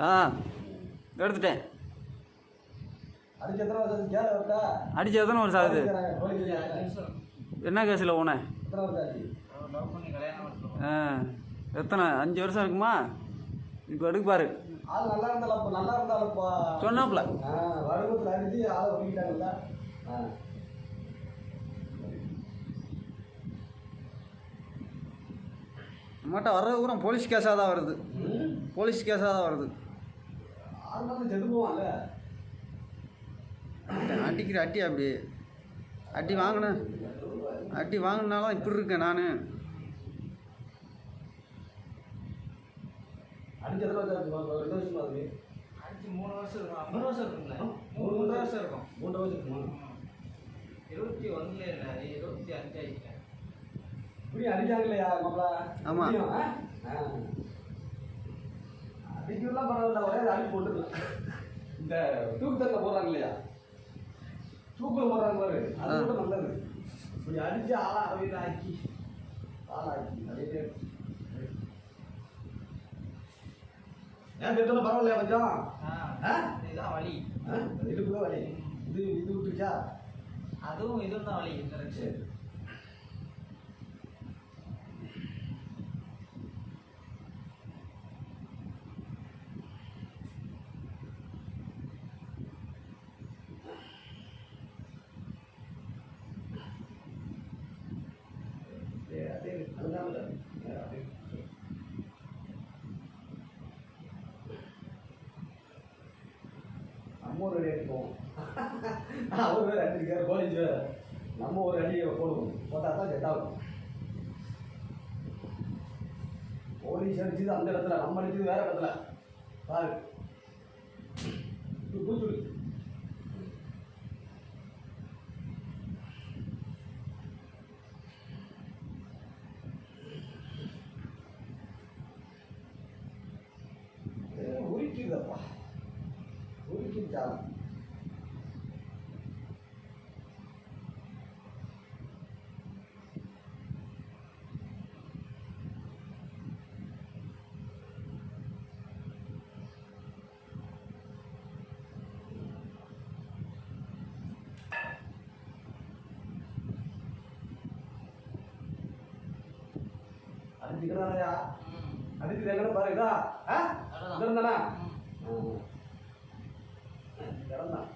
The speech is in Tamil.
ஆ எடுத்துட்டேன். அடிச்சு எத்தனை வருஷம் ஆகுது? என்ன கேஸில் போனேன்? ஆ எத்தனை 5 வருஷம் இருக்குமா? இப்போ எடுப்பாரு சொன்னாப்புல. நம்மகிட்ட வர்றது கூட போலீஸ் கேஸாக தான் வருது. போலீஸ் கேஸாக தான் வருது. அடிக்கிற அடி அப்படி அடி வாங்கினேன். அடி வாங்கினாலும் இப்படி இருக்கேன் நான். அடிச்சு 2 வருஷம் ஆகுது. அடிச்சு 3 வருஷம் இருக்கும். 3 வருஷம் இருக்குங்களா? 3 வருஷம் இருக்கும். 3 வருஷம் இருக்குமா? 21 இல்லை 25 ஆயிடுச்சு. இப்படி அடிச்சாங்கல்லையா மாப்பிள? ஆமாம். அடிக்கலாம் பரவாயில்ல, ஒரே அடி போட்டுக்கலாம். இந்த தூக்கு தட்டில் போடுறாங்க இல்லையா, தூக்கில் போடுறாங்க பாரு, அது கூட நல்லது. இப்படி அடிச்சு ஆளாக்கி நிறைய ஏன் கேட்டாலும் பரவாயில்லையா கொஞ்சம்? இதுதான் வலி. இதுக்குள்ள வலி. இது விட்டுச்சா? அதுவும் இதுவும் தான் வலி. சரி. நம்ம ஒரு அடி அடிப்போம். அவர் வேறு அடிச்சிருக்காரு போலீஸ். நம்ம ஒரு அடி போடுவோம். போட்டால் தான் செட் ஆகும். போலீஸ் அடிச்சது அந்த இடத்துல, நம்ம அடிச்சது வேற இடத்துல. பாரு கூச்சு உரிக்குதப்பா, உரிக்கிட்டாலும் அடிச்சுக்கிறாயா? அடிச்சு எங்கட பாரு இதா இருந்தானா கிடந்தான்.